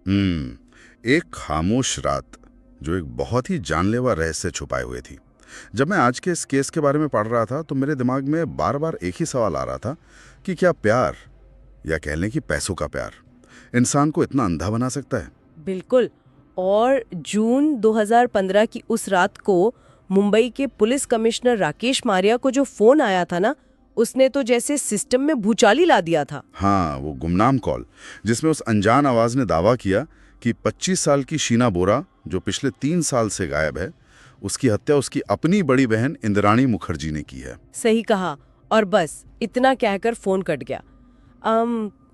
एक खामोश रात जो एक बहुत ही जानलेवा रहस्य छुपाए हुए थी। जब मैं आज के इस केस के बारे में पढ़ रहा था तो मेरे दिमाग में बार बार एक ही सवाल आ रहा था कि क्या प्यार, या कह लें कि पैसों का प्यार, इंसान को इतना अंधा बना सकता है। बिल्कुल। और जून 2015 की उस रात को मुंबई के पुलिस कमिश्नर राकेश मारिया को जो फोन आया था ना, उसने तो जैसे सिस्टम में भूचाल ही ला दिया था। हाँ, वो गुमनाम कॉल जिसमें उस अनजान आवाज ने दावा किया कि 25 साल की शीना बोरा, जो पिछले 3 साल से गायब है, उसकी हत्या उसकी अपनी बड़ी बहन इंद्राणी मुखर्जी ने की है। सही कहा। और बस इतना कहकर फोन कट गया।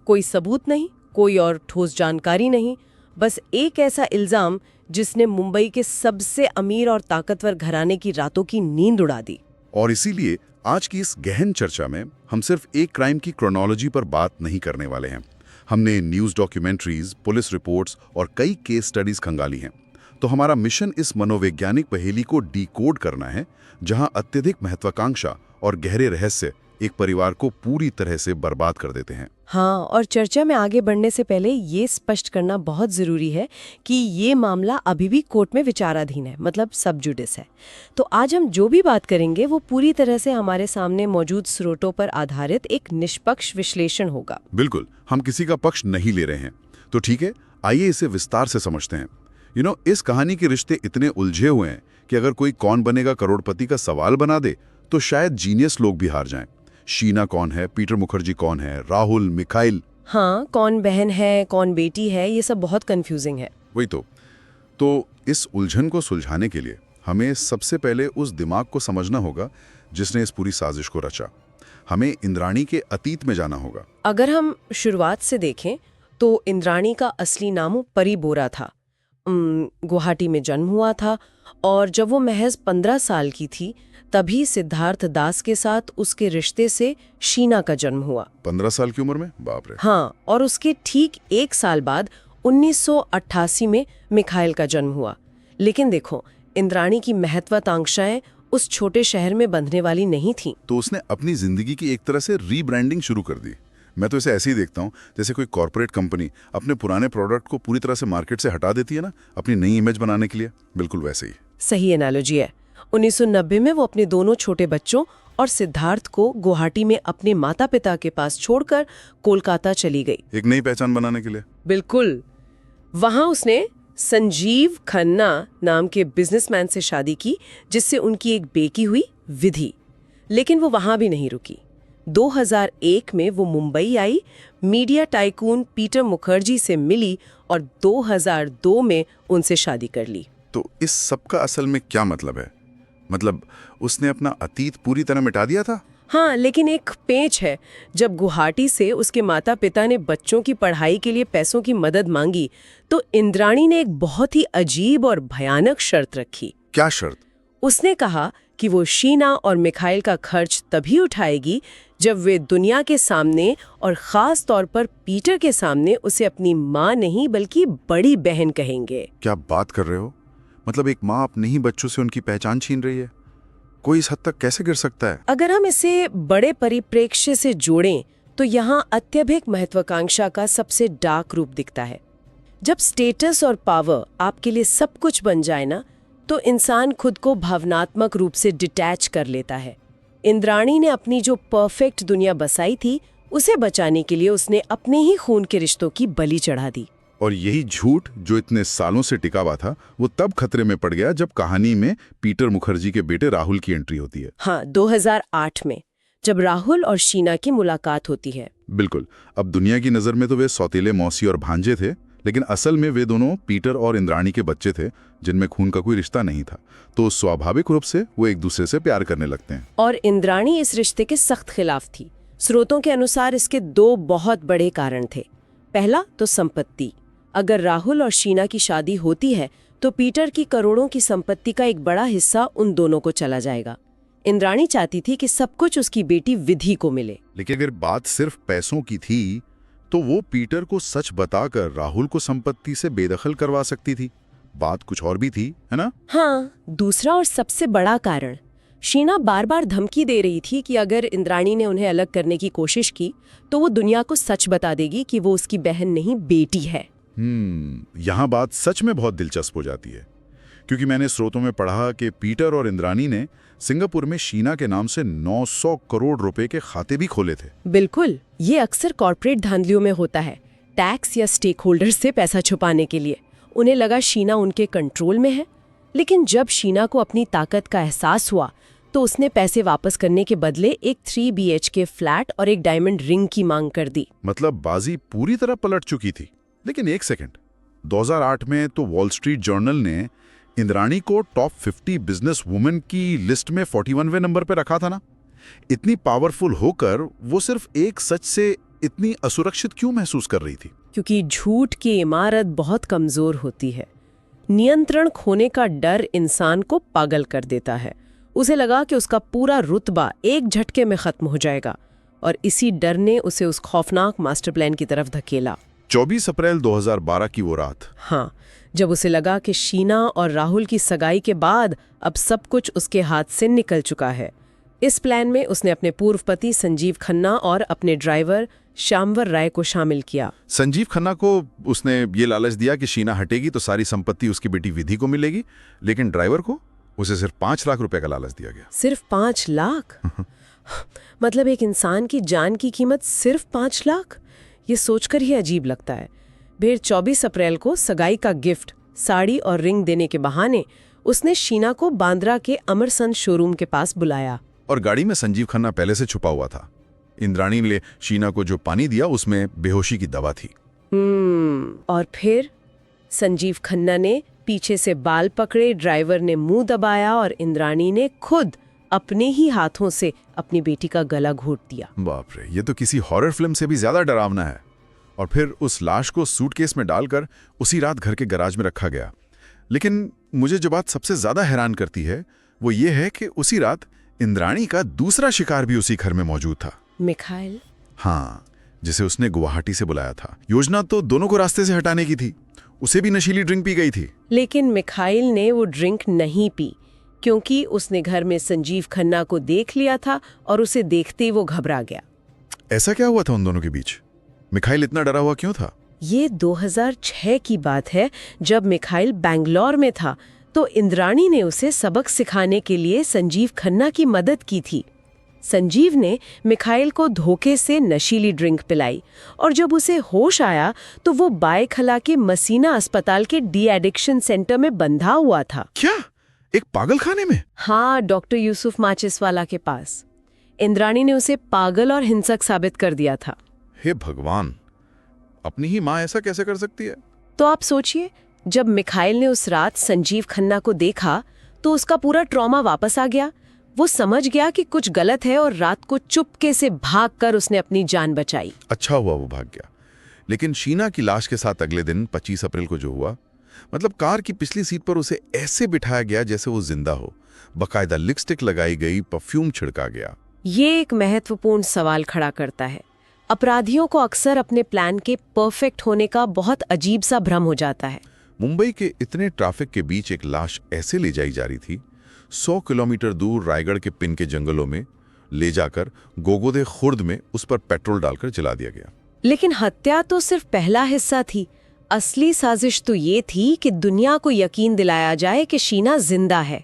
कोई सबूत नहीं, कोई और ठोस जानकारी नहीं, बस एक ऐसा इल्जाम जिसने मुंबई के सबसे अमीर और ताकतवर घराने की रातों की नींद उड़ा दी। और इसीलिए आज की इस गहन चर्चा में हम सिर्फ एक क्राइम की क्रोनोलॉजी पर बात नहीं करने वाले हैं। हमने न्यूज़ डॉक्यूमेंट्रीज, पुलिस रिपोर्ट्स और कई केस स्टडीज खंगाली हैं। तो हमारा मिशन इस मनोवैज्ञानिक पहेली को डिकोड करना है, जहां अत्यधिक महत्वाकांक्षा और गहरे रहस्य एक परिवार को पूरी तरह से बर्बाद कर देते हैं। हाँ, और चर्चा में आगे बढ़ने से पहले ये स्पष्ट करना बहुत जरूरी है कि ये मामला अभी भी कोर्ट में विचाराधीन है, मतलब सब जुडिस है। तो आज हम जो भी बात करेंगे वो पूरी तरह से हमारे सामने मौजूद स्रोतों पर आधारित एक निष्पक्ष विश्लेषण होगा। बिल्कुल, हम किसी का पक्ष नहीं ले रहे हैं। तो ठीक है, आइए इसे विस्तार से समझते हैं। इस कहानी के रिश्ते इतने उलझे हुए हैं कि अगर कोई कौन बनेगा करोड़पति का सवाल बना दे तो शायद जीनियस लोग भी हार जाएं। शीना कौन है, पीटर मुखर्जी कौन है, राहुल, मिखाइल, हाँ, कौन बहन है, कौन बेटी है, ये सब बहुत कंफ्यूजिंग है। वही तो इस उलझन को सुलझाने के लिए हमें सबसे पहले उस दिमाग को समझना होगा जिसने इस पूरी साजिश को रचा। हमें इंद्राणी के अतीत में जाना होगा। अगर हम शुरुआत से देखें तो इंद्राणी का असली नाम परी बोरा था। गुवाहाटी में जन्म हुआ था और जब वो महज 15 साल की थी तभी सिद्धार्थ दास के साथ उसके रिश्ते से शीना का जन्म हुआ। 15 साल की उम्र में? बाप रे। हाँ, और उसके ठीक 1 साल बाद 1988 में मिखाइल का जन्म हुआ। लेकिन देखो, इंद्राणी की महत्वाकांक्षाएं उस छोटे शहर में बंधने वाली नहीं थीं। तो उसने अपनी जिंदगी की एक तरह से रीब्रांडिंग शुरू कर दी। मैं तो इसे ऐसे ही देखता हूँ जैसे कोई कॉर्पोरेट कंपनी अपने पुराने प्रोडक्ट को पूरी तरह से मार्केट से हटा देती है ना, अपनी नई इमेज बनाने के लिए। बिल्कुल वैसे ही। सही एनालॉजी है। 1990 में वो अपने दोनों छोटे बच्चों और सिद्धार्थ को गुवाहाटी में अपने माता पिता के पास छोड़कर कोलकाता चली गई, एक नई पहचान बनाने के लिए। बिल्कुल। वहां उसने संजीव खन्ना नाम के बिजनेसमैन से शादी की, जिससे उनकी एक बेटी हुई, विधि। लेकिन वो वहां भी नहीं रुकी। 2001 में वो मुंबई आई, मीडिया टाइकून पीटर मुखर्जी से मिली और 2002 में उनसे शादी कर ली। तो इस सब का असल में क्या मतलब है? मतलब उसने अपना अतीत पूरी तरह मिटा दिया था? हाँ, लेकिन एक पेंच है। जब गुवाहाटी से उसके माता पिता ने बच्चों की पढ़ाई के लिए पैसों की मदद मांगी तो इंद्राणी ने एक बहुत ही अजीब और भयानक शर्त रखी। क्या शर्त? उसने कहा कि वो शीना और मिखाइल का खर्च तभी उठाएगी जब वे दुनिया के सामने और खास तौर पर पीटर के सामने उसे अपनी माँ नहीं बल्कि बड़ी बहन कहेंगे। क्या बात कर रहे हो? मतलब एक माँ अपने ही बच्चों से उनकी पहचान छीन रही है? कोई इस हद तक कैसे गिर सकता है? अगर हम इसे बड़े परिप्रेक्ष्य से जोड़ें तो यहाँ अत्यधिक महत्वाकांक्षा का सबसे डार्क रूप दिखता है। जब स्टेटस और पावर आपके लिए सब कुछ बन जाए ना, तो इंसान खुद को भावनात्मक रूप से डिटैच कर लेता है। इंद्राणी ने अपनी जो परफेक्ट दुनिया बसाई थी, उसे बचाने के लिए उसने अपने ही खून के रिश्तों की बलि चढ़ा दी। और यही झूठ जो इतने सालों से टिका हुआ था, वो तब खतरे में पड़ गया जब कहानी में पीटर मुखर्जी के बेटे राहुल की एंट्री होती है। हाँ, 2008 में जब राहुल और शीना की मुलाकात होती है। बिल्कुल। अब दुनिया की नजर में तो वे सौतेले मौसी और भांजे थे, लेकिन असल में वे दोनों पीटर और इंद्राणी के बच्चे थे जिनमें खून का कोई रिश्ता नहीं था। तो स्वाभाविक रूप से वो एक दूसरे से प्यार करने लगते हैं। और इंद्राणी इस रिश्ते के सख्त खिलाफ थी। स्रोतों के अनुसार इसके 2 बहुत बड़े कारण थे। पहला तो संपत्ति। अगर राहुल और शीना की शादी होती है तो पीटर की करोड़ों की संपत्ति का एक बड़ा हिस्सा उन दोनों को चला जाएगा। इंद्राणी चाहती थी कि सब कुछ उसकी बेटी विधि को मिले। लेकिन अगर बात सिर्फ पैसों की थी तो वो पीटर को सच बताकर राहुल को संपत्ति से बेदखल करवा सकती थी। बात कुछ और भी थी, है ना? हाँ, दूसरा और सबसे बड़ा कारण, शीना बार बार धमकी दे रही थी कि अगर इंद्राणी ने उन्हें अलग करने की कोशिश की तो वो दुनिया को सच बता देगी कि वो उसकी बहन नहीं बेटी है। यहाँ बात सच में बहुत दिलचस्प हो जाती है, क्योंकि मैंने स्रोतों में पढ़ा कि पीटर और इंद्राणी ने सिंगापुर में शीना के नाम से 900 करोड़ रुपए के खाते भी खोले थे। बिल्कुल, ये अक्सर कॉर्पोरेट धांधलियों में होता है, टैक्स या स्टेक होल्डर्स से पैसा छुपाने के लिए। उन्हें लगा शीना उनके कंट्रोल में है, लेकिन जब शीना को अपनी ताकत का एहसास हुआ तो उसने पैसे वापस करने के बदले एक 3 BHK फ्लैट और एक डायमंड रिंग की मांग कर दी। मतलब बाजी पूरी तरह पलट चुकी थी। लेकिन एक सेकंड, 2008 में तो वॉल स्ट्रीट जर्नल ने इंद्राणी को टॉप 50 बिजनेस वुमेन की लिस्ट में 41वें नंबर पर रखा था ना। इतनी पावरफुल होकर वो सिर्फ एक सच से इतनी असुरक्षित क्यों महसूस कर रही थी? क्योंकि झूठ की इमारत बहुत कमजोर होती है। नियंत्रण खोने का डर इंसान को पागल कर देता है। उसे लगा कि उसका पूरा रुतबा एक झटके में खत्म हो जाएगा, और इसी डर ने उसे उस खौफनाक मास्टर प्लान की तरफ धकेला। 24 अप्रैल 2012 की वो रात। हाँ, जब उसे लगा कि शीना और राहुल की सगाई के बाद अब सब कुछ उसके हाथ से निकल चुका है। इस प्लान में उसने अपने पूर्व पति संजीव खन्ना और अपने ड्राइवर श्यामवर राय को शामिल किया। संजीव खन्ना को उसने ये लालच दिया कि शीना हटेगी तो सारी संपत्ति उसकी बेटी विधि को मिलेगी, लेकिन ड्राइवर को उसे सिर्फ 5 लाख रुपए का लालच दिया गया। सिर्फ 5 लाख? मतलब एक इंसान की जान की कीमत सिर्फ 5 लाख? ये सोचकर ही अजीब लगता है। फिर 24 अप्रैल को सगाई का गिफ्ट, साड़ी और रिंग देने के बहाने उसने शीना को बांद्रा के अमरसंत शोरूम के पास बुलाया। और गाड़ी में संजीव खन्ना पहले से छुपा हुआ था। इंद्राणी ने शीना को जो पानी दिया उसमें बेहोशी की दवा थी। और फिर संजीव खन्ना ने पीछे से बाल पकड़े, ड्राइवर ने मुंह दबाया और इंद्राणी ने खुद अपने ही हाथों से अपनी बेटी का गला घोट दिया। बाप रे, ये तो किसी हॉरर फिल्म से भी ज्यादा डरावना है। और फिर उस लाश को सूटकेस में डालकर उसी रात घर के गैराज में रखा गया। लेकिन मुझे जो बात सबसे ज्यादा हैरान करती है वो ये है कि उसी रात इंद्राणी का दूसरा शिकार भी उसी घर में मौजूद था। मिखाइल? हाँ, जिसे उसने गुवाहाटी से बुलाया था। योजना तो दोनों को रास्ते से हटाने की थी। उसे भी नशीली ड्रिंक पी गई थी। लेकिन मिखाइल ने वो ड्रिंक नहीं पी, क्योंकि उसने घर में संजीव खन्ना को देख लिया था और उसे देखते ही वो घबरा गया। ऐसा क्या हुआ था उन दोनों के बीच? मिखाइल इतना डरा हुआ क्यों था? ये 2006 की बात है, जब मिखाइल बैंगलोर में था तो इंद्राणी ने उसे सबक सिखाने के लिए संजीव खन्ना की मदद की थी। संजीव ने मिखाइल को धोखे से नशीली ड्रिंक पिलाई, और जब उसे होश आया तो वो बायखला के मसीना अस्पताल के डी एडिक्शन सेंटर में बंधा हुआ था। क्या? एक पागल खाने में? हाँ, डॉक्टर यूसुफ माचिसवाला के पास। इंद्राणी ने उसे पागल और हिंसक साबित कर दिया था। हे भगवान, अपनी ही माँ ऐसा कैसे कर सकती है? तो आप सोचिए, जब मिखाइल ने उस रात संजीव खन्ना को देखा तो उसका पूरा ट्रॉमा वापस आ गया। वो समझ गया कि कुछ गलत है और रात को चुपके से भागकर उसने अपनी जान बचाई। अच्छा हुआ वो भाग गया। लेकिन शीना की लाश के साथ अगले दिन 25 अप्रैल को जो हुआ, मतलब कार की पिछली सीट पर उसे ऐसे बिठाया गया जैसे वो जिंदा हो। बकायदा लिपस्टिक लगाई गई, परफ्यूम छिड़का गया। ये एक महत्वपूर्ण सवाल खड़ा करता है। अपराधियों को अक्सर अपने प्लान के परफेक्ट होने का बहुत अजीब सा भ्रम हो जाता है। मुंबई के इतने ट्रैफिक के बीच एक लाश ऐसे ले जाई जा रही थी। 100 किलोमीटर दूर रायगढ़ के पिन के जंगलों में ले जाकर गोगोदे खुर्द में उस पर पेट्रोल डालकर जला दिया गया। लेकिन हत्या तो सिर्फ पहला हिस्सा थी। असली साजिश तो ये थी कि दुनिया को यकीन दिलाया जाए कि शीना जिंदा है।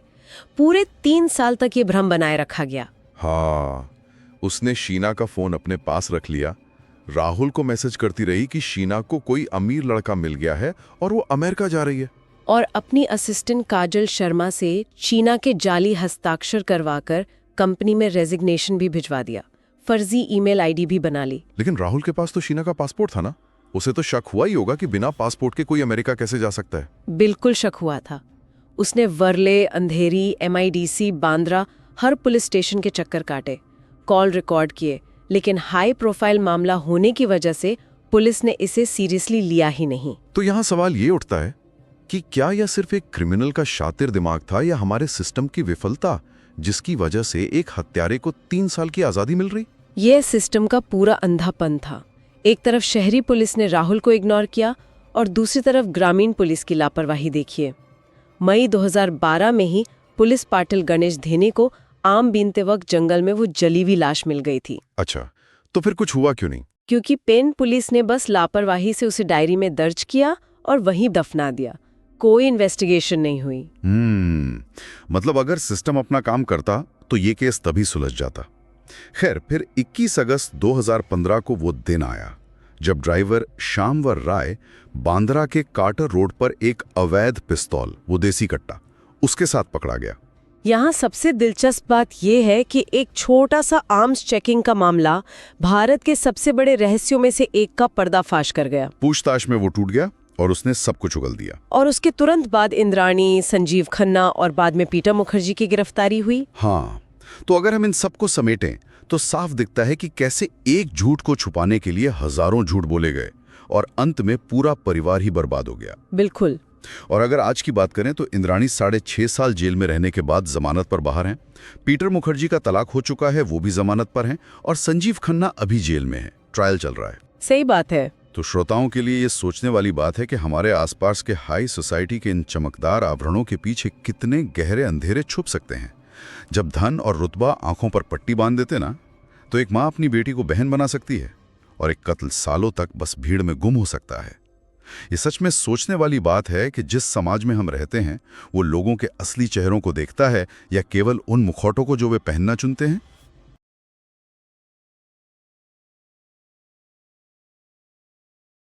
पूरे 3 साल तक ये भ्रम बनाए रखा गया। हाँ, उसने शीना का फोन अपने पास रख लिया। राहुल को मैसेज करती रही कि शीना को कोई अमीर लड़का मिल गया है और वो अमेरिका जा रही है। और अपनी असिस्टेंट काजल शर्मा से शीना के जाली हस्ताक्षर करवाकर कंपनी में रेजिग्नेशन भी भिजवा दिया। फर्जी ईमेल आईडी भी बना ली। लेकिन राहुल के पास तो शीना का पासपोर्ट था ना। उसे तो शक हुआ ही होगा कि बिना पासपोर्ट के कोई अमेरिका कैसे जा सकता है। बिल्कुल शक हुआ था। उसने वर्ले, अंधेरी, MIDC, बांद्रा हर पुलिस स्टेशन के चक्कर काटे, कॉल रिकॉर्ड किए, लेकिन हाई प्रोफाइल मामला होने की वजह से पुलिस ने इसे सीरियसली लिया ही नहीं। तो यहाँ सवाल ये उठता है कि क्या यह सिर्फ एक क्रिमिनल का शातिर दिमाग था या हमारे सिस्टम की विफलता, जिसकी वजह से एक हत्यारे को 3 साल की आजादी मिल रही? यह सिस्टम का पूरा अंधापन था। एक तरफ शहरी पुलिस ने राहुल को इग्नोर किया और दूसरी तरफ ग्रामीण पुलिस की लापरवाही देखिए। मई 2012 में ही पुलिस पाटिल गणेश धेने को आम बीनते वक्त जंगल में वो जली हुई लाश मिल गई थी। अच्छा, तो फिर कुछ हुआ क्यों नहीं? क्योंकि पेन पुलिस ने बस लापरवाही से उसे डायरी में दर्ज किया और वहीं दफना दिया। कोई इन्वेस्टिगेशन नहीं हुई। मतलब अगर सिस्टम अपना काम करता तो ये केस तभी सुलझ जाता। खैर, फिर 21 अगस्त 2015 को वो दिन आया जब ड्राइवर श्यामवर राय बांद्रा के कार्टर रोड पर एक अवैध पिस्तौल, वो देसी कट्टा, उसके साथ पकड़ा गया। यहाँ सबसे दिलचस्प बात यह है कि एक छोटा सा आर्म्स चेकिंग का मामला भारत के सबसे बड़े रहस्यों में से एक का पर्दाफाश कर गया। पूछताछ में वो टूट गया और उसने सब कुछ उगल दिया। और उसके तुरंत बाद इंद्राणी, संजीव खन्ना और बाद में पीटर मुखर्जी की गिरफ्तारी हुई। हाँ, तो अगर हम इन सबको समेटें तो साफ दिखता है कि कैसे एक झूठ को छुपाने के लिए हजारों झूठ बोले गए और अंत में पूरा परिवार ही बर्बाद हो गया। बिल्कुल। और अगर आज की बात करें तो इंद्राणी 6.5 साल जेल में रहने के बाद जमानत पर बाहर हैं। पीटर मुखर्जी का तलाक हो चुका है, वो भी जमानत पर हैं। और संजीव खन्ना अभी जेल में है, ट्रायल चल रहा है। सही बात है। तो श्रोताओं के लिए ये सोचने वाली बात है कि हमारे आसपास के हाई सोसाइटी के इन चमकदार आवरणों के पीछे कितने गहरे अंधेरे छुप सकते हैं। जब धन और रुतबा आंखों पर पट्टी बांध देते ना, तो एक माँ अपनी बेटी को बहन बना सकती है और एक कत्ल सालों तक बस भीड़ में गुम हो सकता है। ये सच में सोचने वाली बात है कि जिस समाज में हम रहते हैं वो लोगों के असली चेहरों को देखता है या केवल उन मुखौटों को जो वे पहनना चुनते हैं।